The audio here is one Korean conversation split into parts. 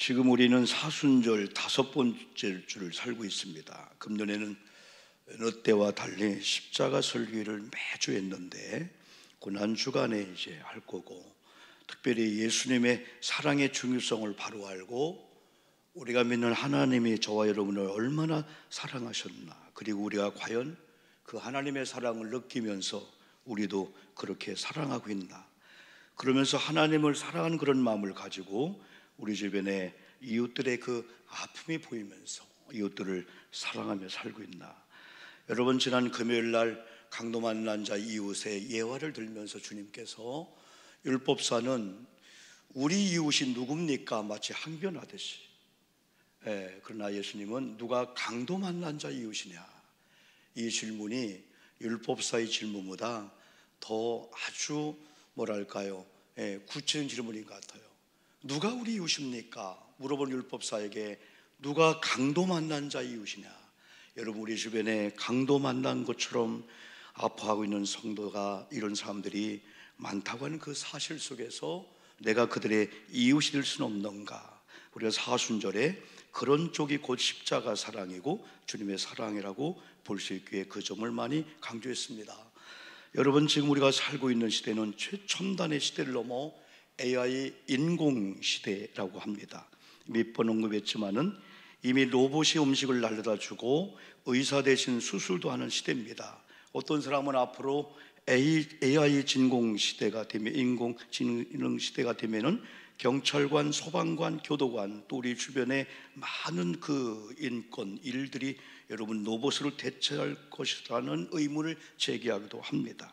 지금 우리는 사순절 5번째 주를 살고 있습니다. 금년에는 어느 때와 달리 십자가 설교를 매주 했는데 고난주간에 이제 할 거고, 특별히 예수님의 사랑의 중요성을 바로 알고 우리가 믿는 하나님이 저와 여러분을 얼마나 사랑하셨나, 그리고 우리가 과연 그 하나님의 사랑을 느끼면서 우리도 그렇게 사랑하고 있나, 그러면서 하나님을 사랑하는 그런 마음을 가지고 우리 주변에 이웃들의 그 아픔이 보이면서 이웃들을 사랑하며 살고 있나. 여러분, 지난 금요일 날 강도 만난 자 이웃의 예화를 들면서 주님께서 율법사는 우리 이웃이 누굽니까? 마치 항변하듯이, 그러나 예수님은 누가 강도 만난 자 이웃이냐, 이 질문이 율법사의 질문보다 더 아주 뭐랄까요, 구체적인 질문인 것 같아요. 누가 우리 이웃입니까? 물어본 율법사에게 누가 강도 만난 자 이웃이냐. 여러분, 우리 주변에 강도 만난 것처럼 아파하고 있는 성도가, 이런 사람들이 많다고 하는 그 사실 속에서 내가 그들의 이웃이 될 수는 없는가. 우리가 사순절에 그런 쪽이 곧 십자가 사랑이고 주님의 사랑이라고 볼 수 있기에 그 점을 많이 강조했습니다. 여러분, 지금 우리가 살고 있는 시대는 최첨단의 시대를 넘어 AI 인공 시대라고 합니다. 몇 번 언급했지만은 이미 로봇이 음식을 날려다 주고 의사 대신 수술도 하는 시대입니다. 어떤 사람은 앞으로 AI 진공 시대가 되면, 인공지능 시대가 되면은 경찰관, 소방관, 교도관, 또 우리 주변에 많은 그 인권, 일들이 여러분 로봇으로 대체할 것이라는 의문을 제기하기도 합니다.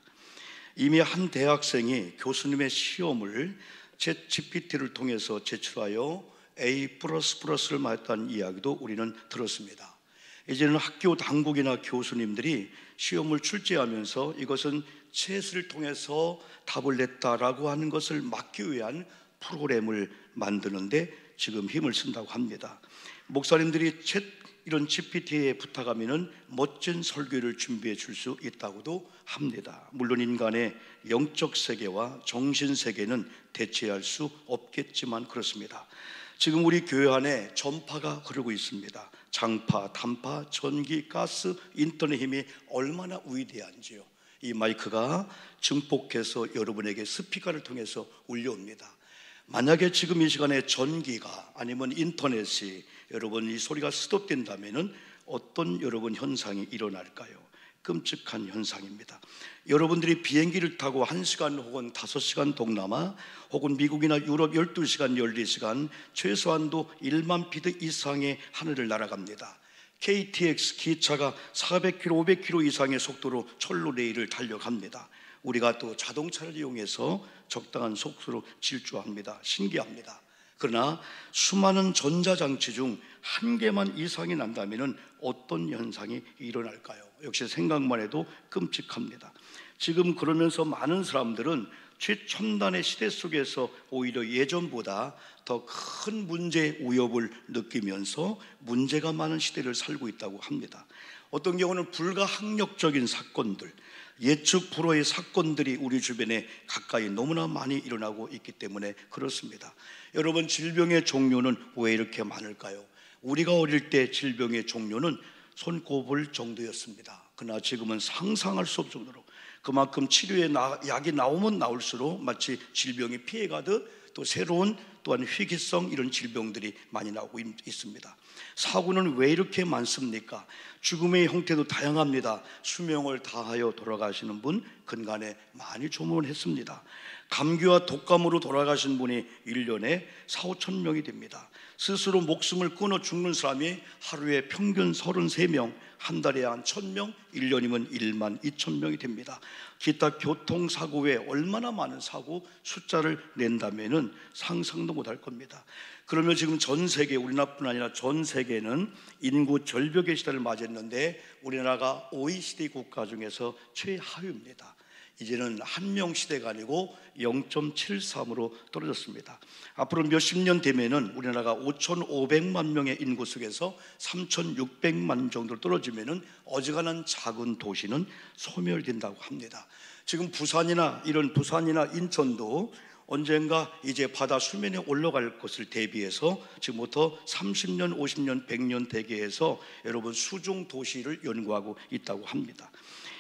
이미 한 대학생이 교수님의 시험을 챗GPT를 통해서 제출하여 A++를 맞았다는 이야기도 우리는 들었습니다. 이제는 학교 당국이나 교수님들이 시험을 출제하면서 이것은 챗을 통해서 답을 냈다라고 하는 것을 막기 위한 프로그램을 만드는데 지금 힘을 쓴다고 합니다. 목사님들이 이런 GPT에 부탁하면 멋진 설교를 준비해 줄 수 있다고도 합니다. 물론 인간의 영적 세계와 정신 세계는 대체할 수 없겠지만 그렇습니다. 지금 우리 교회 안에 전파가 흐르고 있습니다. 장파, 단파, 전기, 가스, 인터넷 힘이 얼마나 위대한지요. 이 마이크가 증폭해서 여러분에게 스피커를 통해서 울려옵니다. 만약에 지금 이 시간에 전기가 아니면 인터넷이 여러분 이 소리가 스톱된다면 어떤 여러분 현상이 일어날까요? 끔찍한 현상입니다. 여러분들이 비행기를 타고 1시간 혹은 5시간 동남아 혹은 미국이나 유럽 12시간, 14시간, 최소한도 1만 피트 이상의 하늘을 날아갑니다. KTX 기차가 400km, 500km 이상의 속도로 철로 레일을 달려갑니다. 우리가 또 자동차를 이용해서 적당한 속도로 질주합니다. 신기합니다. 그러나 수많은 전자장치 중 한 개만 이상이 난다면 어떤 현상이 일어날까요? 역시 생각만 해도 끔찍합니다. 지금 그러면서 많은 사람들은 최첨단의 시대 속에서 오히려 예전보다 더 큰 문제 위협을 느끼면서 문제가 많은 시대를 살고 있다고 합니다. 어떤 경우는 불가항력적인 사건들, 예측 불허의 사건들이 우리 주변에 가까이 너무나 많이 일어나고 있기 때문에 그렇습니다. 여러분, 질병의 종류는 왜 이렇게 많을까요? 우리가 어릴 때 질병의 종류는 손꼽을 정도였습니다. 그러나 지금은 상상할 수 없을 정도로 그만큼 치료의 약이 나오면 나올수록 마치 질병이 피해가듯 또 새로운 또한 희귀성 이런 질병들이 많이 나오고 있습니다. 사고는 왜 이렇게 많습니까? 죽음의 형태도 다양합니다. 수명을 다하여 돌아가시는 분 근간에 많이 조문했습니다. 감기와 독감으로 돌아가신 분이 1년에 4,5천 명이 됩니다. 스스로 목숨을 끊어 죽는 사람이 하루에 평균 33명, 한 달에 한 1,000명, 1년이면 1만 2천 명이 됩니다. 기타 교통사고 외에 얼마나 많은 사고 숫자를 낸다면은 상상도 못할 겁니다. 그러면 지금 전 세계, 우리나라뿐 아니라 전 세계는 인구 절벽의 시대를 맞이했는데 우리나라가 OECD 국가 중에서 최하위입니다. 이제는 한 명 시대가 아니고 0.73으로 떨어졌습니다. 앞으로 몇십 년 되면은 우리나라가 5,500만 명의 인구 속에서 3,600만 정도로 떨어지면은 어지간한 작은 도시는 소멸된다고 합니다. 지금 부산이나 인천도 언젠가 이제 바다 수면에 올라갈 것을 대비해서 지금부터 30년, 50년, 100년 대계해서 여러분 수중 도시를 연구하고 있다고 합니다.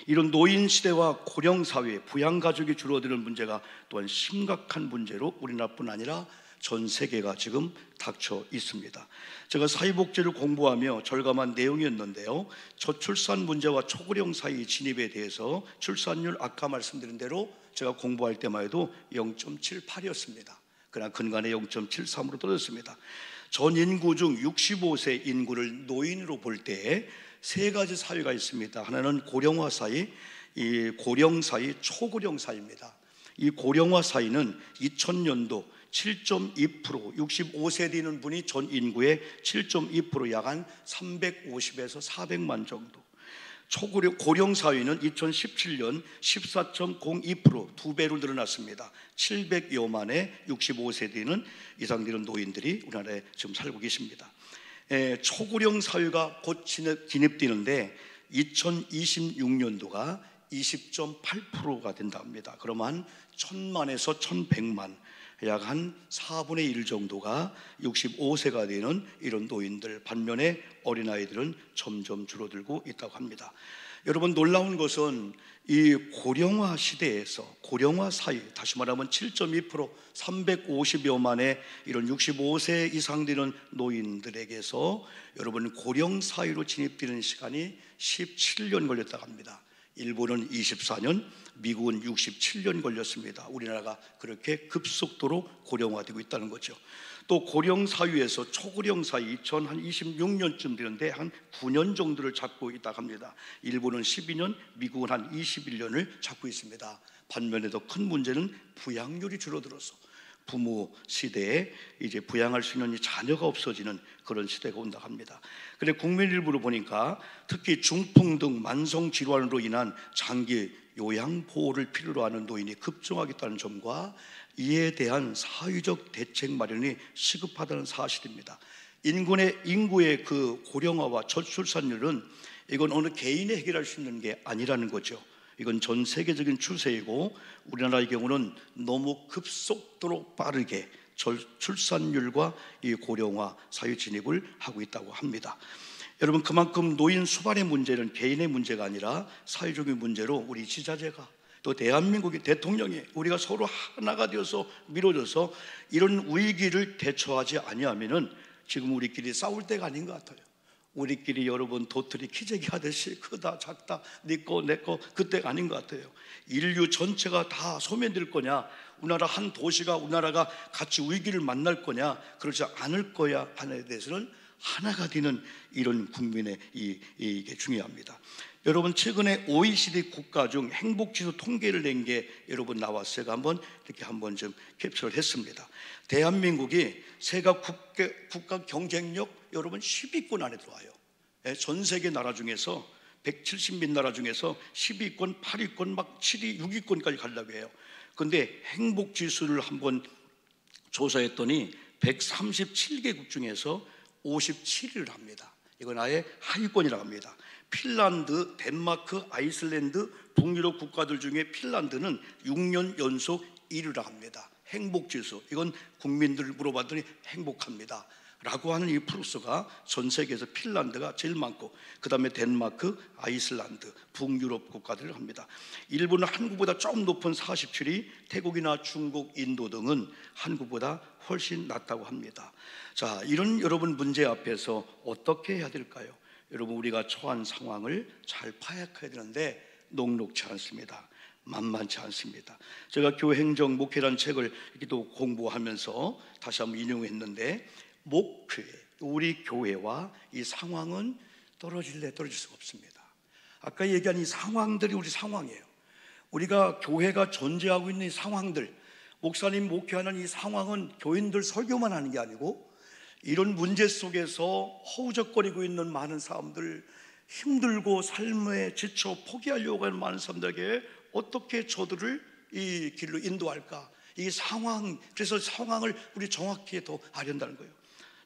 이런 노인 시대와 고령 사회, 부양 가족이 줄어드는 문제가 또한 심각한 문제로 우리나라뿐 아니라 전 세계가 지금 닥쳐 있습니다. 제가 사회복지를 공부하며 절감한 내용이었는데요, 저출산 문제와 초고령 사회 진입에 대해서 출산율 아까 말씀드린 대로 제가 공부할 때만 해도 0.78이었습니다. 그러나 근간에 0.73으로 떨어졌습니다. 전 인구 중 65세 인구를 노인으로 볼 때 세 가지 사회가 있습니다. 하나는 고령화 사회, 이 고령 사회, 초고령 사회입니다. 이 고령화 사회는 2000년도 7.2%, 65세 되는 분이 전 인구의 7.2%, 약 한 350에서 400만 정도. 고령 사회는 2017년 14.02%, 2배로 늘어났습니다. 700여만의 65세 되는 이상 되는 노인들이 우리나라에 지금 살고 계십니다. 초고령 사회가 곧 진입되는데 2026년도가 20.8%가 된다 합니다. 그러면 1000만에서 1100만, 약 한 4분의 1 정도가 65세가 되는 이런 노인들, 반면에 어린아이들은 점점 줄어들고 있다고 합니다. 여러분, 놀라운 것은 이 고령화 시대에서, 고령화 사회, 다시 말하면 7.2%, 350여만의 이런 65세 이상 되는 노인들에게서 여러분 고령 사회로 진입되는 시간이 17년 걸렸다고 합니다. 일본은 24년, 미국은 67년 걸렸습니다. 우리나라가 그렇게 급속도로 고령화되고 있다는 거죠. 또 고령 사회에서 초고령 사회 2026년쯤 되는데 한 9년 정도를 잡고 있다고 합니다. 일본은 12년, 미국은 한 21년을 잡고 있습니다. 반면에 더 큰 문제는 부양률이 줄어들어서 부모 시대에 이제 부양할 수 있는 자녀가 없어지는 그런 시대가 온다고 합니다. 그런데 국민일보를 보니까 특히 중풍 등 만성 질환으로 인한 장기 요양 보호를 필요로 하는 노인이 급증하겠다는 점과 이에 대한 사회적 대책 마련이 시급하다는 사실입니다. 인구의 그 고령화와 저출산율은 이건 어느 개인이 해결할 수 있는 게 아니라는 거죠. 이건 전 세계적인 추세이고 우리나라의 경우는 너무 급속도로 빠르게 저출산율과 이 고령화 사회 진입을 하고 있다고 합니다. 여러분, 그만큼 노인 수반의 문제는 개인의 문제가 아니라 사회적인 문제로 우리 지자체가, 또 대한민국의 대통령이, 우리가 서로 하나가 되어서 밀어줘서 이런 위기를 대처하지 아니하면은 지금 우리끼리 싸울 때가 아닌 것 같아요. 우리끼리 여러분 도토리 키재기 하듯이 크다 작다 네 거 내 거 그때가 아닌 것 같아요. 인류 전체가 다 소멸될 거냐, 우리나라 한 도시가, 우리나라가 같이 위기를 만날 거냐, 그렇지 않을 거야 하나에 대해서는 하나가 되는 이런 국민의 이게 중요합니다. 여러분, 최근에 OECD 국가 중 행복지수 통계를 낸 게 여러분 나왔어요. 제가 한번 좀 캡처를 했습니다. 대한민국이 세계 국가 경쟁력 여러분 10위권 안에 들어와요. 전 세계 나라 중에서 170몇 나라 중에서 10위권, 8위권, 막 7위, 6위권까지 가려고 해요. 그런데 행복지수를 한번 조사했더니 137개국 중에서 57위를 합니다. 이건 아예 하위권이라고 합니다. 핀란드, 덴마크, 아이슬란드, 북유럽 국가들 중에 핀란드는 6년 연속 1위를 합니다. 행복지수, 이건 국민들을 물어봤더니 행복합니다 라고 하는 이 프로스가 전 세계에서 핀란드가 제일 많고, 그 다음에 덴마크, 아이슬란드, 북유럽 국가들을 합니다. 일본은 한국보다 좀 높은 47위, 태국이나 중국, 인도 등은 한국보다 훨씬 낮다고 합니다. 자, 이런 여러분 문제 앞에서 어떻게 해야 될까요? 여러분, 우리가 처한 상황을 잘 파악해야 되는데 녹록지 않습니다. 만만치 않습니다. 제가 교행정 목회라는 책을 또 공부하면서 다시 한번 인용했는데, 목회, 우리 교회와 이 상황은 떨어질 수가 없습니다. 아까 얘기한 이 상황들이 우리 상황이에요. 우리가 교회가 존재하고 있는 이 상황들, 목사님 목회하는 이 상황은 교인들 설교만 하는 게 아니고 이런 문제 속에서 허우적거리고 있는 많은 사람들, 힘들고 삶에 지쳐 포기하려고 하는 많은 사람들에게 어떻게 저들을 이 길로 인도할까? 이 상황, 그래서 상황을 우리 정확히 더 알아야 한다는 거예요.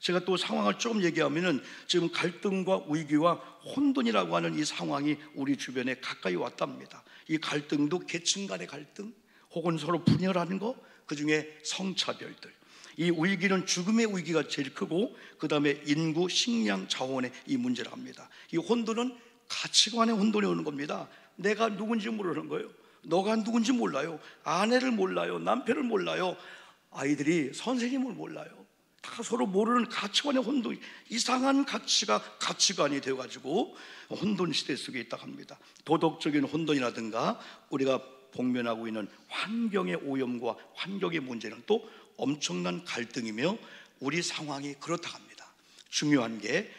제가 또 상황을 좀 얘기하면은 지금 갈등과 위기와 혼돈이라고 하는 이 상황이 우리 주변에 가까이 왔답니다. 이 갈등도 계층 간의 갈등, 혹은 서로 분열하는 거, 그중에 성차별들, 이 위기는 죽음의 위기가 제일 크고 그 다음에 인구, 식량, 자원의 이 문제를 합니다. 이 혼돈은 가치관의 혼돈이 오는 겁니다. 내가 누군지 모르는 거예요. 너가 누군지 몰라요. 아내를 몰라요. 남편을 몰라요. 아이들이 선생님을 몰라요. 다 서로 모르는 가치관의 혼돈, 이상한 가치관이 되어가지고 혼돈 시대 속에 있다고 합니다. 도덕적인 혼돈이라든가 우리가 복면하고 있는 환경의 오염과 환경의 문제는 또 엄청난 갈등이며 우리 상황이 그렇다고 합니다. 중요한 게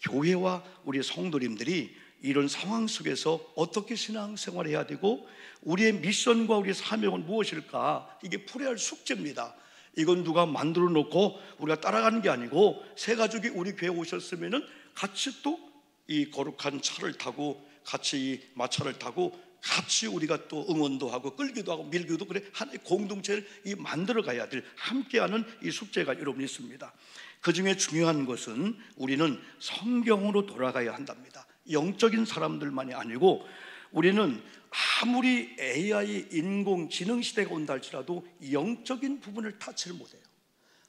교회와 우리 성도님들이 이런 상황 속에서 어떻게 신앙생활을 해야 되고 우리의 미션과 우리의 사명은 무엇일까? 이게 풀어야 할 숙제입니다. 이건 누가 만들어 놓고 우리가 따라가는 게 아니고 새 가족이 우리 교회에 오셨으면은 같이 또 이 거룩한 차를 타고 같이 이 마차를 타고 같이 우리가 또 응원도 하고 끌기도 하고 밀기도 그래 하나의 공동체를 만들어 가야 될 함께하는 이 숙제가 여러분 있습니다. 그 중에 중요한 것은 우리는 성경으로 돌아가야 한답니다. 영적인 사람들만이 아니고 우리는 아무리 AI 인공지능 시대가 온다 할지라도 영적인 부분을 타치를 못해요.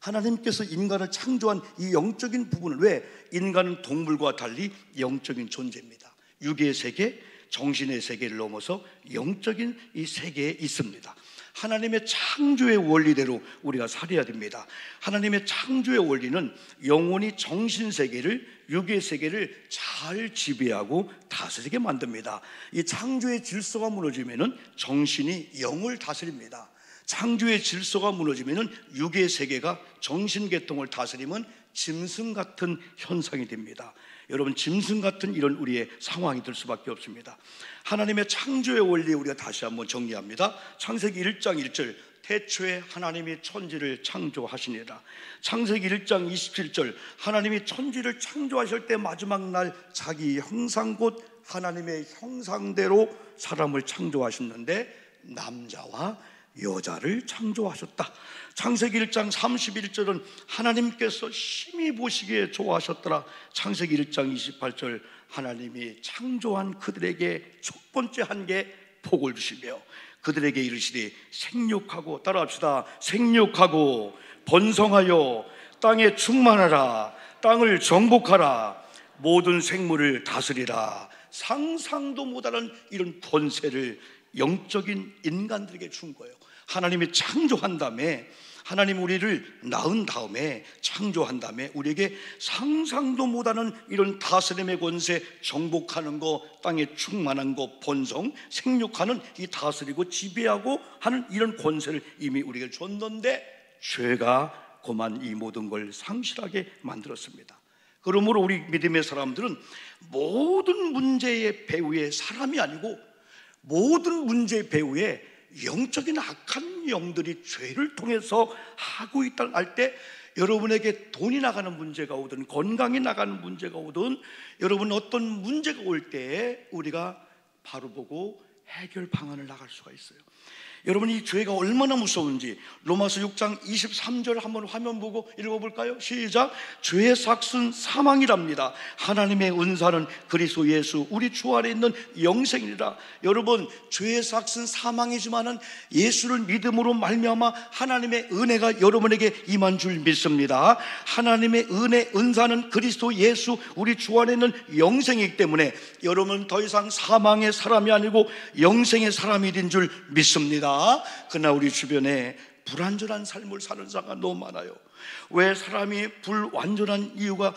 하나님께서 인간을 창조한 이 영적인 부분을, 왜? 인간은 동물과 달리 영적인 존재입니다. 육의 세계, 정신의 세계를 넘어서 영적인 이 세계에 있습니다. 하나님의 창조의 원리대로 우리가 살아야 됩니다. 하나님의 창조의 원리는 영혼이 정신 세계를, 육의 세계를 잘 지배하고 다스리게 만듭니다. 이 창조의 질서가 무너지면은 정신이 영을 다스립니다. 창조의 질서가 무너지면은 육의 세계가 정신계통을 다스리면 짐승 같은 현상이 됩니다. 여러분, 짐승 같은 이런 우리의 상황이 될 수밖에 없습니다. 하나님의 창조의 원리 우리가 다시 한번 정리합니다. 창세기 1장 1절, 태초에 하나님이 천지를 창조하시니라. 창세기 1장 27절, 하나님이 천지를 창조하실 때 마지막 날 자기 형상 곧 하나님의 형상대로 사람을 창조하셨는데 남자와 여자를 창조하셨다. 창세기 1장 31절은 하나님께서 심히 보시기에 좋아하셨더라. 창세기 1장 28절, 하나님이 창조한 그들에게 첫 번째 한 개 복을 주시며 그들에게 이르시되 생육하고, 따라합시다, 생육하고 번성하여 땅에 충만하라, 땅을 정복하라, 모든 생물을 다스리라. 상상도 못하는 이런 권세를 영적인 인간들에게 준 거예요. 하나님이 창조한 다음에, 하나님 우리를 낳은 다음에, 창조한 다음에 우리에게 상상도 못하는 이런 다스림의 권세, 정복하는 거, 땅에 충만한 거, 번성, 생육하는 이 다스리고 지배하고 하는 이런 권세를 이미 우리에게 줬는데 죄가 그만 이 모든 걸 상실하게 만들었습니다. 그러므로 우리 믿음의 사람들은 모든 문제의 배후에 사람이 아니고 모든 문제의 배후에 영적인 악한 영들이 죄를 통해서 하고 있다는 알 때, 여러분에게 돈이 나가는 문제가 오든 건강이 나가는 문제가 오든 여러분 어떤 문제가 올 때 우리가 바로 보고 해결 방안을 나갈 수가 있어요. 여러분, 이 죄가 얼마나 무서운지 로마서 6장 23절 한번 화면 보고 읽어볼까요? 시작. 죄의 삭은 사망이랍니다. 하나님의 은사는 그리스도 예수 우리 주 안에 있는 영생이라. 여러분, 죄의 삭은 사망이지만은 예수를 믿음으로 말미암아 하나님의 은혜가 여러분에게 임한 줄 믿습니다. 하나님의 은사는 그리스도 예수 우리 주 안에 있는 영생이기 때문에 여러분 더 이상 사망의 사람이 아니고 영생의 사람이 된 줄 믿습니다. 그러나 우리 주변에 불완전한 삶을 사는 사람이 너무 많아요. 왜 사람이 불완전한 이유가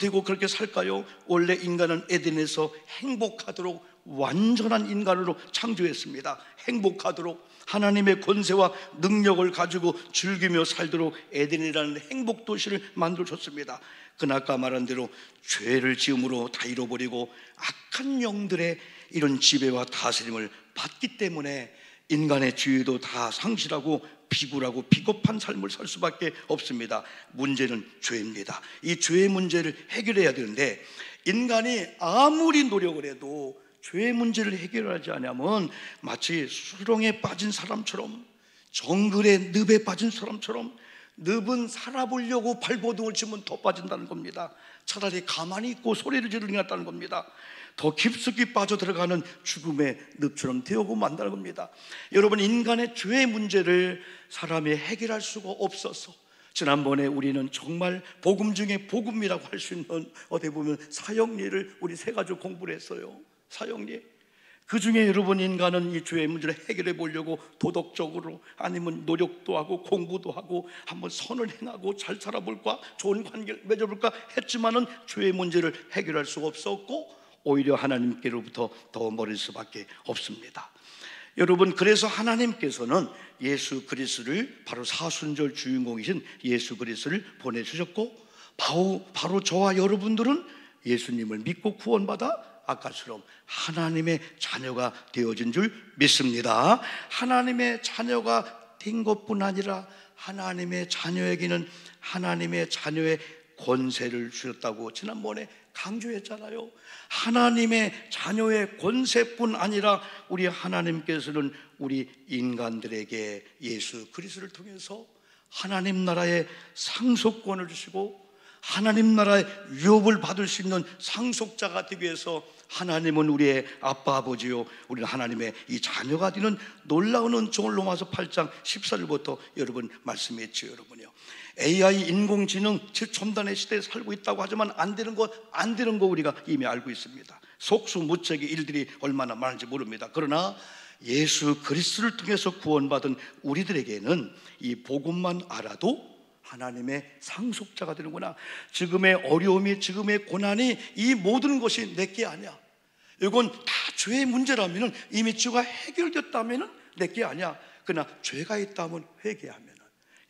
되고 그렇게 살까요? 원래 인간은 에덴에서 행복하도록 완전한 인간으로 창조했습니다. 행복하도록 하나님의 권세와 능력을 가지고 즐기며 살도록 에덴이라는 행복도시를 만들어줬습니다. 그러나 아까 말한 대로 죄를 지음으로 다 잃어버리고 악한 영들의 이런 지배와 다스림을 받기 때문에 인간의 지위도 다 상실하고 비굴하고 비겁한 삶을 살 수밖에 없습니다. 문제는 죄입니다. 이 죄의 문제를 해결해야 되는데 인간이 아무리 노력을 해도 죄의 문제를 해결하지 않으면 마치 수렁에 빠진 사람처럼, 정글의 늪에 빠진 사람처럼 늪은 살아보려고 발버둥을 치면 더 빠진다는 겁니다. 차라리 가만히 있고 소리를 지르는 게 낫다는 겁니다. 더 깊숙이 빠져들어가는 죽음의 늪처럼 되어고 만다는 겁니다. 여러분, 인간의 죄의 문제를 사람이 해결할 수가 없어서 지난번에 우리는 정말 복음 중에 복음이라고 할 수 있는, 어떻게 보면 사형리를 우리 세 가지 공부를 했어요. 사형리. 그 중에 여러분, 인간은 이 죄의 문제를 해결해 보려고 도덕적으로 아니면 노력도 하고 공부도 하고 한번 선을 행하고 잘 살아볼까, 좋은 관계를 맺어볼까 했지만은 죄의 문제를 해결할 수가 없었고 오히려 하나님께로부터 더 멀을 수밖에 없습니다. 여러분, 그래서 하나님께서는 예수 그리스도를, 바로 사순절 주인공이신 예수 그리스도를 보내주셨고, 바로 저와 여러분들은 예수님을 믿고 구원받아 아까처럼 하나님의 자녀가 되어진 줄 믿습니다. 하나님의 자녀가 된 것뿐 아니라 하나님의 자녀에게는 하나님의 자녀의 권세를 주셨다고 지난번에 강조했잖아요. 하나님의 자녀의 권세뿐 아니라 우리 하나님께서는 우리 인간들에게 예수 그리스도를 통해서 하나님 나라의 상속권을 주시고 하나님 나라의 유업을 받을 수 있는 상속자가 되기 위해서 하나님은 우리의 아빠 아버지요, 우리는 하나님의 이 자녀가 되는 놀라운 은총을 로마서 8장 14절부터 여러분 말씀했죠. 여러분요, AI 인공지능 최첨단의 시대에 살고 있다고 하지만 안 되는 거 우리가 이미 알고 있습니다. 속수무책의 일들이 얼마나 많은지 모릅니다. 그러나 예수 그리스도를 통해서 구원받은 우리들에게는 이 복음만 알아도 하나님의 상속자가 되는구나. 지금의 어려움이, 지금의 고난이, 이 모든 것이 내게 아니야. 이건 다 죄의 문제라면, 이미 죄가 해결됐다면 내게 아니야. 그러나 죄가 있다면 회개하면,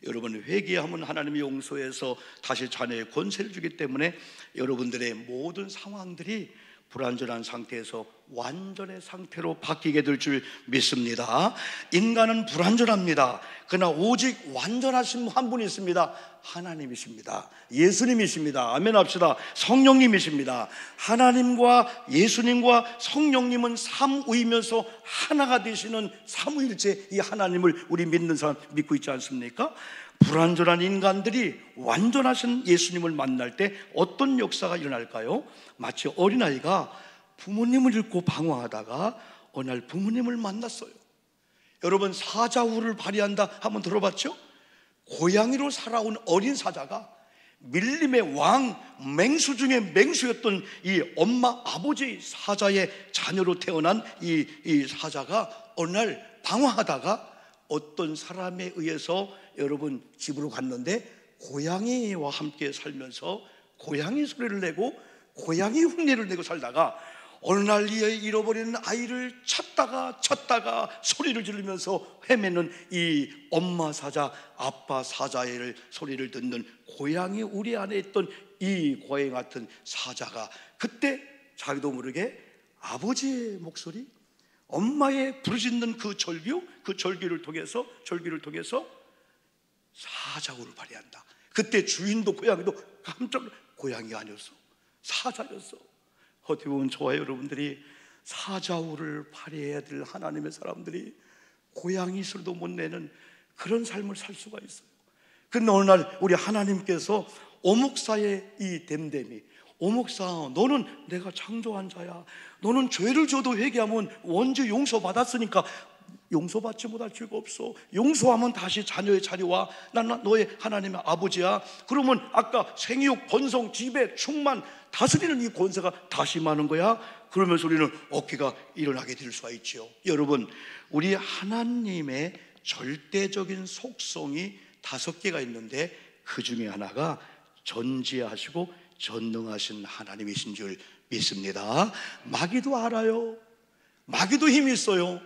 여러분 회개하면 하나님이 용서해서 다시 자녀의 권세를 주기 때문에 여러분들의 모든 상황들이 불완전한 상태에서 완전의 상태로 바뀌게 될 줄 믿습니다. 인간은 불완전합니다. 그러나 오직 완전하신 한 분이 있습니다. 하나님이십니다. 예수님이십니다. 아멘 합시다. 성령님이십니다. 하나님과 예수님과 성령님은 삼위이면서 하나가 되시는 삼위일체 이 하나님을 우리 믿는 사람 믿고 있지 않습니까? 불완전한 인간들이 완전하신 예수님을 만날 때 어떤 역사가 일어날까요? 마치 어린아이가 부모님을 잃고 방황하다가 어느 날 부모님을 만났어요. 여러분, 사자후를 발휘한다 한번 들어봤죠? 고양이로 살아온 어린 사자가 밀림의 왕, 맹수 중에 맹수였던 이 엄마 아버지 사자의 자녀로 태어난 이 사자가 어느 날 방황하다가 어떤 사람에 의해서 여러분 집으로 갔는데 고양이와 함께 살면서 고양이 소리를 내고 고양이 흉내를 내고 살다가 어느 날 잃어버리는 아이를 찾다가 소리를 지르면서 헤매는 이 엄마 사자, 아빠 사자의 소리를 듣는 고양이 우리 안에 있던 이 고양이 같은 사자가 그때 자기도 모르게 아버지의 목소리, 엄마의 부르짖는 그 절규를 통해서 사자우를 발휘한다. 그때 주인도 고양이도 깜짝 고양이가 아니었어, 사자였어. 어떻게 보면 저와 여러분들이 사자우를 발휘해야 될 하나님의 사람들이 고양이 소리도 못 내는 그런 삶을 살 수가 있어요. 근데 어느 날 우리 하나님께서 오목사의 이 댐댐이, 오목사 너는 내가 창조한 자야, 너는 죄를 져도 회개하면 원죄 용서받았으니까 용서받지 못할 죄가 없어. 용서하면 다시 자녀의 자리와 난 너의 하나님의 아버지야. 그러면 아까 생육, 번성, 지배, 충만 다스리는 이 권세가 다시 많은 거야. 그러면서 우리는 어깨가 일어나게 될 수가 있죠. 여러분, 우리 하나님의 절대적인 속성이 5개가 있는데 그 중에 하나가 전지하시고 전능하신 하나님이신 줄 믿습니다. 마귀도 알아요. 마귀도 힘이 있어요.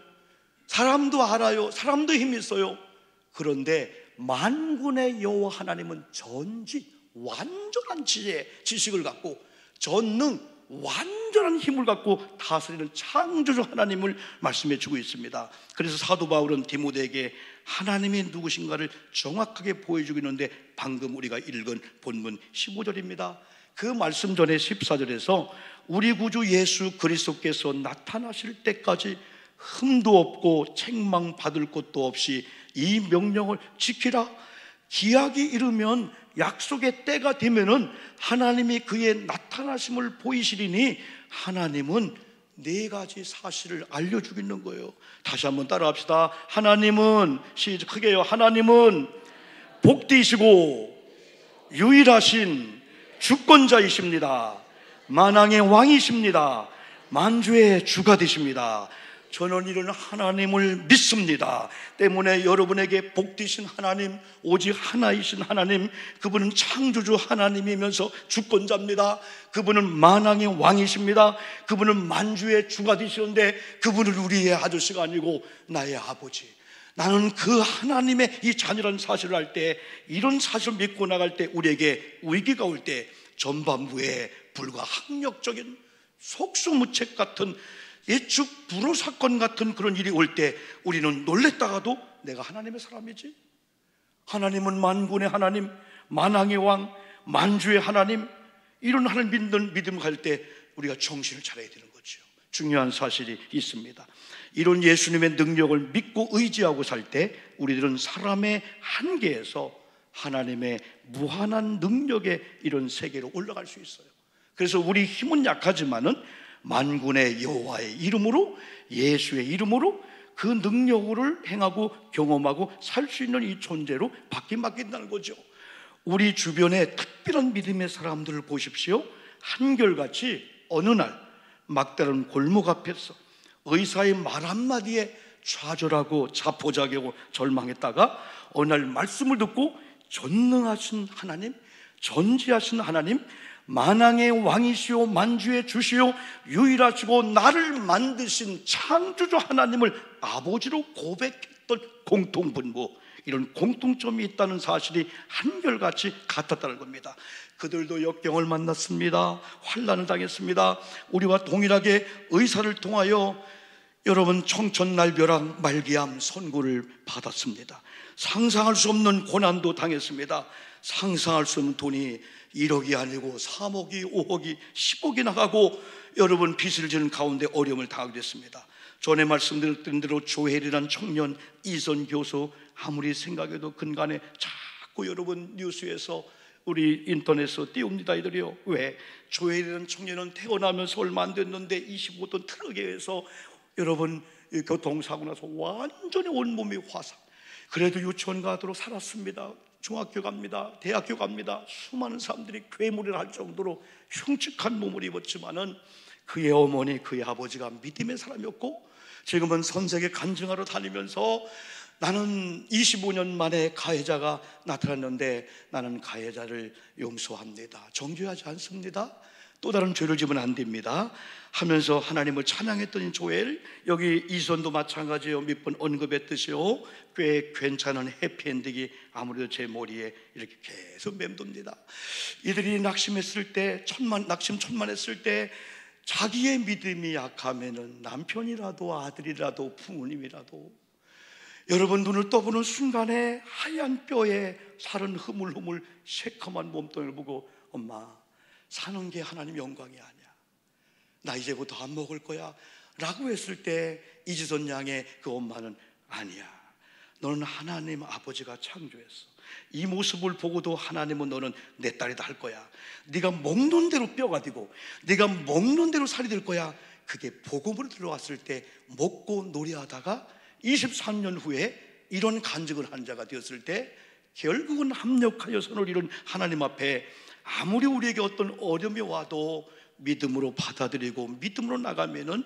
사람도 알아요. 사람도 힘이 있어요. 그런데 만군의 여호와 하나님은 전지, 완전한 지혜, 지식을 갖고 전능, 완전한 힘을 갖고 다스리는 창조주 하나님을 말씀해 주고 있습니다. 그래서 사도 바울은 디모데에게 하나님이 누구신가를 정확하게 보여주고 있는데 방금 우리가 읽은 본문 15절입니다. 그 말씀 전에 14절에서 우리 구주 예수 그리스도께서 나타나실 때까지 흠도 없고 책망받을 것도 없이 이 명령을 지키라. 기약이 이르면, 약속의 때가 되면은 하나님이 그의 나타나심을 보이시리니 하나님은 네 가지 사실을 알려주겠는 거예요. 다시 한번 따라합시다. 하나님은, 시작 크게요, 하나님은 복되시고 유일하신 주권자이십니다. 만왕의 왕이십니다. 만주의 주가 되십니다. 저는 이런 하나님을 믿습니다. 때문에 여러분에게 복되신 하나님, 오직 하나이신 하나님, 그분은 창조주 하나님이면서 주권자입니다. 그분은 만왕의 왕이십니다. 그분은 만주의 주가 되시는데, 그분은 우리의 아저씨가 아니고 나의 아버지. 나는 그 하나님의 이 자녀라는 사실을 알 때, 이런 사실을 믿고 나갈 때, 우리에게 위기가 올 때 전반부에 불과 학력적인 속수무책 같은 예측 불허 사건 같은 그런 일이 올 때 우리는 놀랬다가도 내가 하나님의 사람이지, 하나님은 만군의 하나님, 만왕의 왕, 만주의 하나님, 이런 하나님 믿는 믿음 갈 때 우리가 정신을 차려야 되는 거죠. 중요한 사실이 있습니다. 이런 예수님의 능력을 믿고 의지하고 살 때 우리들은 사람의 한계에서 하나님의 무한한 능력의 이런 세계로 올라갈 수 있어요. 그래서 우리 힘은 약하지만은 만군의 여호와의 이름으로, 예수의 이름으로 그 능력을 행하고 경험하고 살 수 있는 이 존재로 바뀐다는 거죠. 우리 주변에 특별한 믿음의 사람들을 보십시오. 한결같이 어느 날 막다른 골목 앞에서 의사의 말 한마디에 좌절하고 자포자기하고 절망했다가 어느 날 말씀을 듣고 전능하신 하나님, 전지하신 하나님, 만왕의 왕이시오 만주의 주시오 유일하시고 나를 만드신 창조주 하나님을 아버지로 고백했던 공통분모, 이런 공통점이 있다는 사실이 한결같이 같았다는 겁니다. 그들도 역경을 만났습니다. 환난을 당했습니다. 우리와 동일하게 의사를 통하여 여러분 청천날벼락, 말기암, 선고를 받았습니다. 상상할 수 없는 고난도 당했습니다. 상상할 수 없는 돈이 1억이 아니고 3억이, 5억이, 10억이 나가고 여러분 빚을 지는 가운데 어려움을 당하게 됐습니다. 전에 말씀드렸던 대로 조엘이라는 청년, 이선 교수, 아무리 생각해도 근간에 자꾸 여러분 뉴스에서 우리 인터넷에서 띄웁니다. 이들이요. 왜? 조엘이라는 청년은 태어나면서 얼마 안 됐는데 25톤 트럭에 의해서 여러분 교통사고 나서 완전히 온몸이 화상. 그래도 유치원 가도록 살았습니다. 중학교 갑니다. 대학교 갑니다. 수많은 사람들이 괴물을 할 정도로 흉측한 몸을 입었지만은 그의 어머니, 그의 아버지가 믿음의 사람이었고 지금은 선세계 간증하러 다니면서 나는 25년 만에 가해자가 나타났는데 나는 가해자를 용서합니다. 정죄하지 않습니다. 또 다른 죄를 지면 안 됩니다 하면서 하나님을 찬양했던 조엘, 여기 이선도 마찬가지예요. 몇 번 언급했듯이요, 꽤 괜찮은 해피엔딩이 아무래도 제 머리에 이렇게 계속 맴돕니다. 이들이 낙심했을 때, 낙심천만했을 때 자기의 믿음이 약하면은 남편이라도 아들이라도 부모님이라도 여러분 눈을 떠보는 순간에 하얀 뼈에 살은 흐물흐물 새카만 몸뚱이를 보고 엄마, 사는 게 하나님 영광이 아니야, 나 이제 곧 안 먹을 거야 라고 했을 때 이지선 양의 그 엄마는 아니야, 너는 하나님 아버지가 창조했어. 이 모습을 보고도 하나님은 너는 내 딸이다 할 거야. 네가 먹는 대로 뼈가 되고 네가 먹는 대로 살이 될 거야. 그게 복음으로 들어왔을 때 먹고 놀이하다가 23년 후에 이런 간증을 한 자가 되었을 때 결국은 합력하여 선을 이룬 하나님 앞에 아무리 우리에게 어떤 어려움이 와도 믿음으로 받아들이고 믿음으로 나가면은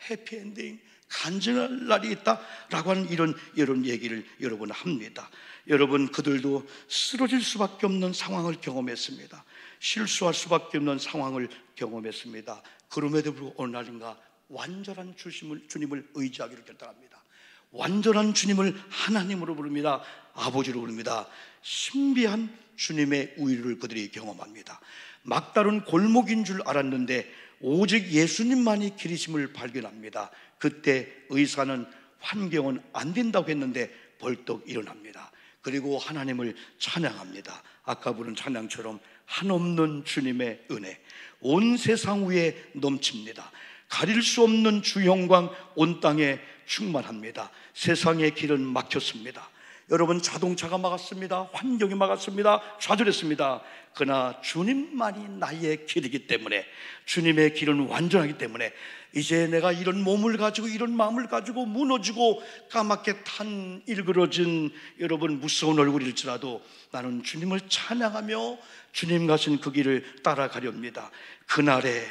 해피엔딩, 간증할 날이 있다라고 하는 이런 얘기를 여러분 합니다. 여러분 그들도 쓰러질 수밖에 없는 상황을 경험했습니다. 실수할 수밖에 없는 상황을 경험했습니다. 그럼에도 불구하고 어느 날인가 완전한 주님을 의지하기로 결단합니다. 완전한 주님을 하나님으로 부릅니다. 아버지로 부릅니다. 신비한 주님의 우위를 그들이 경험합니다. 막다른 골목인 줄 알았는데 오직 예수님만이 길이심을 발견합니다. 그때 의사는 환경은 안 된다고 했는데 벌떡 일어납니다. 그리고 하나님을 찬양합니다. 아까 부른 찬양처럼 한없는 주님의 은혜 온 세상 위에 넘칩니다. 가릴 수 없는 주 영광 온 땅에 충만합니다. 세상의 길은 막혔습니다. 여러분, 자동차가 막았습니다. 환경이 막았습니다. 좌절했습니다. 그러나 주님만이 나의 길이기 때문에, 주님의 길은 완전하기 때문에 이제 내가 이런 몸을 가지고 이런 마음을 가지고 무너지고 까맣게 탄 일그러진 여러분 무서운 얼굴일지라도 나는 주님을 찬양하며 주님 가신 그 길을 따라가렵니다. 그날에,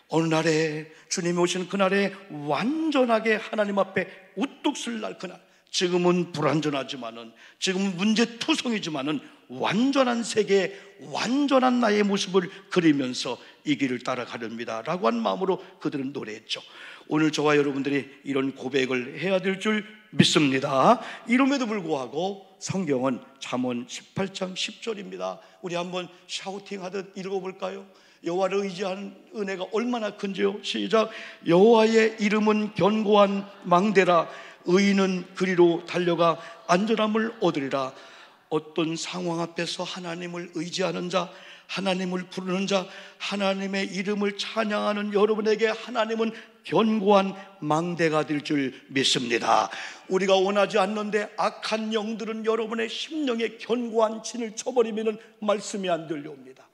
어느 날에, 주님이 오시는 그날에 완전하게 하나님 앞에 우뚝 설 날 그날, 지금은 불완전하지만은, 지금은 문제투성이지만은 완전한 세계, 완전한 나의 모습을 그리면서 이 길을 따라가렵니다 라고 한 마음으로 그들은 노래했죠. 오늘 저와 여러분들이 이런 고백을 해야 될 줄 믿습니다. 이름에도 불구하고 성경은 잠언 18장 10절입니다 우리 한번 샤우팅하듯 읽어볼까요? 여호와를 의지한 은혜가 얼마나 큰지요. 시작. 여호와의 이름은 견고한 망대라, 의인은 그리로 달려가 안전함을 얻으리라. 어떤 상황 앞에서 하나님을 의지하는 자, 하나님을 부르는 자, 하나님의 이름을 찬양하는 여러분에게 하나님은 견고한 망대가 될 줄 믿습니다. 우리가 원하지 않는데 악한 영들은 여러분의 심령에 견고한 진을 쳐버리면 말씀이 안 들려옵니다.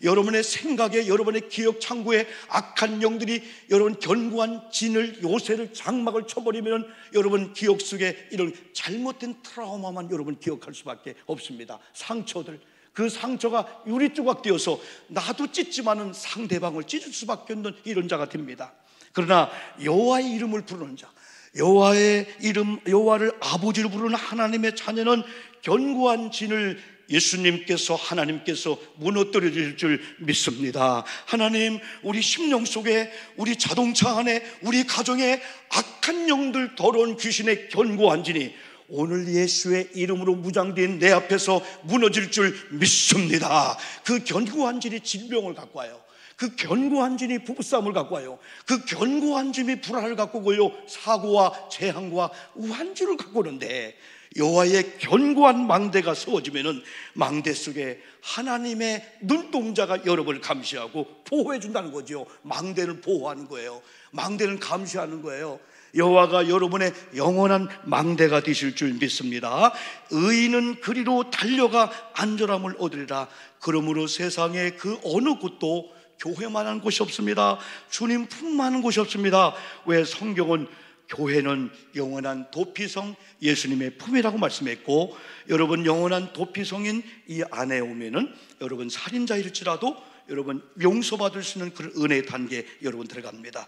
여러분의 생각에, 여러분의 기억 창구에 악한 영들이 여러분 견고한 진을, 요새를, 장막을 쳐버리면 여러분 기억 속에 이런 잘못된 트라우마만 여러분 기억할 수밖에 없습니다. 상처들, 그 상처가 유리 조각 되어서 나도 찢지만은 상대방을 찢을 수밖에 없는 이런 자가 됩니다. 그러나 여호와의 이름을 부르는 자, 여호와의 이름, 여호와를 아버지로 부르는 하나님의 자녀는 견고한 진을 예수님께서, 하나님께서 무너뜨려 주실 줄 믿습니다. 하나님, 우리 심령 속에, 우리 자동차 안에, 우리 가정에 악한 영들, 더러운 귀신의 견고한 진이 오늘 예수의 이름으로 무장된 내 앞에서 무너질 줄 믿습니다. 그 견고한 진이 질병을 갖고 와요. 그 견고한 진이 부부싸움을 갖고 와요. 그 견고한 진이 불안을 갖고 오고요, 사고와 재앙과 우한줄을 갖고 오는데, 여호와의 견고한 망대가 세워지면은 망대 속에 하나님의 눈동자가 여러분을 감시하고 보호해 준다는 거죠. 망대를 보호하는 거예요. 망대는 감시하는 거예요. 여호와가 여러분의 영원한 망대가 되실 줄 믿습니다. 의인은 그리로 달려가 안전함을 얻으리라. 그러므로 세상에 그 어느 곳도 교회만한 곳이 없습니다. 주님 품만한 곳이 없습니다. 왜? 성경은 교회는 영원한 도피성, 예수님의 품이라고 말씀했고, 여러분 영원한 도피성인 이 안에 오면은 여러분 살인자일지라도 여러분 용서받을 수 있는 그런 은혜의 단계에 여러분 들어갑니다.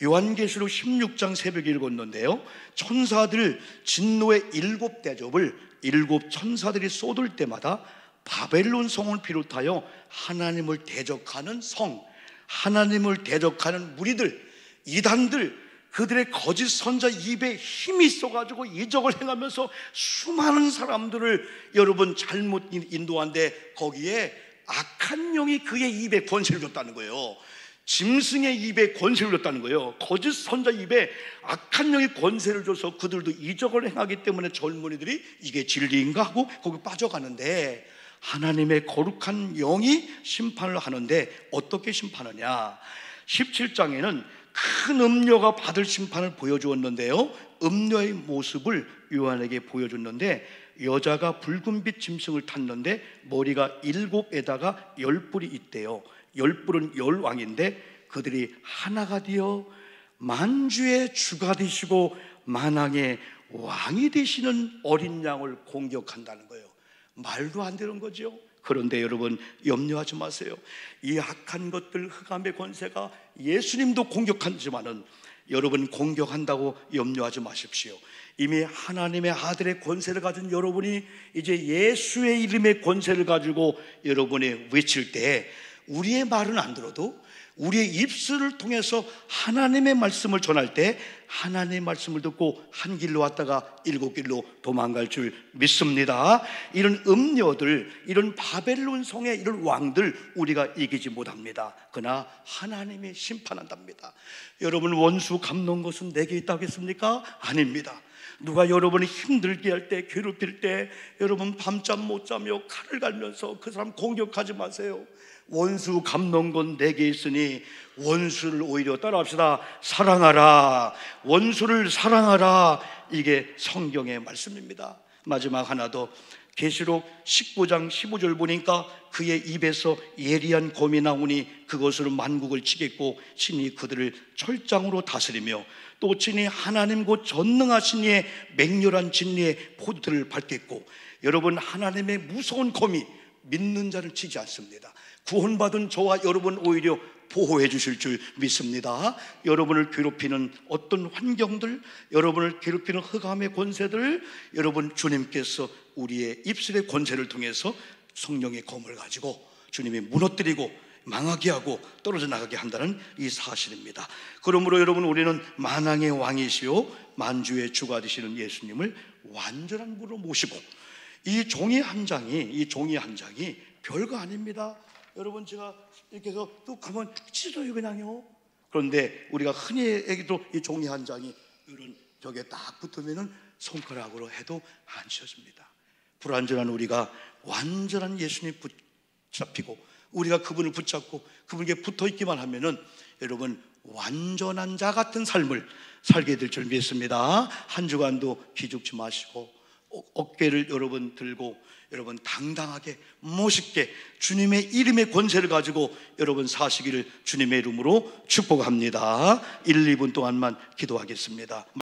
요한계시록 16장 새벽에 읽었는데요, 천사들 진노의 7대접을 7 천사들이 쏟을 때마다 바벨론 성을 비롯하여 하나님을 대적하는 성, 하나님을 대적하는 무리들, 이단들, 그들의 거짓 선자 입에 힘이 있어가지고 이적을 행하면서 수많은 사람들을 여러분 잘못 인도한데, 거기에 악한 영이 그의 입에 권세를 줬다는 거예요. 짐승의 입에 권세를 줬다는 거예요. 거짓 선자 입에 악한 영이 권세를 줘서 그들도 이적을 행하기 때문에 젊은이들이 이게 진리인가 하고 거기 빠져가는데, 하나님의 거룩한 영이 심판을 하는데 어떻게 심판하냐? 17장에는 큰 음녀가 받을 심판을 보여주었는데요, 음녀의 모습을 요한에게 보여줬는데, 여자가 붉은빛 짐승을 탔는데 머리가 7에다가 10뿔이 있대요. 10뿔은 10왕인데 그들이 하나가 되어 만주의 주가 되시고 만왕의 왕이 되시는 어린 양을 공격한다는 거예요. 말도 안 되는 거죠. 그런데 여러분 염려하지 마세요. 이 악한 것들, 흑암의 권세가 예수님도 공격하지만은 여러분 공격한다고 염려하지 마십시오. 이미 하나님의 아들의 권세를 가진 여러분이 이제 예수의 이름의 권세를 가지고 여러분이 외칠 때, 우리의 말은 안 들어도 우리의 입술을 통해서 하나님의 말씀을 전할 때 하나님의 말씀을 듣고 한 길로 왔다가 7길로 도망갈 줄 믿습니다. 이런 음녀들, 이런 바벨론 성의 이런 왕들 우리가 이기지 못합니다. 그러나 하나님이 심판한답니다. 여러분, 원수 갚는 것은 내게 있다고 했습니까? 아닙니다. 누가 여러분이 힘들게 할 때, 괴롭힐 때 여러분 밤잠 못 자며 칼을 갈면서 그 사람 공격하지 마세요. 원수 갚는 건 내게 있으니 원수를 오히려 따라합시다. 사랑하라. 원수를 사랑하라. 이게 성경의 말씀입니다. 마지막 하나 더, 계시록 19장 15절 보니까 그의 입에서 예리한 검이 나오니 그것으로 만국을 치겠고 친히 그들을 철장으로 다스리며 또 친히 하나님 곧 전능하신 이의 맹렬한 진리의 포도들을 밟겠고. 여러분, 하나님의 무서운 검이 믿는 자를 치지 않습니다. 구원받은 저와 여러분 오히려 보호해 주실 줄 믿습니다. 여러분을 괴롭히는 어떤 환경들, 여러분을 괴롭히는 흑암의 권세들, 여러분 주님께서 우리의 입술의 권세를 통해서 성령의 검을 가지고 주님이 무너뜨리고 망하게 하고 떨어져 나가게 한다는 이 사실입니다. 그러므로 여러분, 우리는 만왕의 왕이시요 만주의 주가 되시는 예수님을 완전한 분으로 모시고, 이 종이 한 장이 별거 아닙니다. 여러분, 제가 이렇게 해서 뚝 하면 찢어요 그냥요. 그런데 우리가 흔히 얘기도 이 종이 한 장이 이런 벽에 딱 붙으면은 손가락으로 해도 안 찢어집니다. 불완전한 우리가 완전한 예수님 붙잡히고 우리가 그분을 붙잡고 그분에게 붙어있기만 하면은 여러분 완전한 자 같은 삶을 살게 될 줄 믿습니다. 한 주간도 기죽지 마시고 어깨를 여러분 들고 여러분 당당하게 멋있게 주님의 이름의 권세를 가지고 여러분 사시기를 주님의 이름으로 축복합니다. 1, 2분 동안만 기도하겠습니다.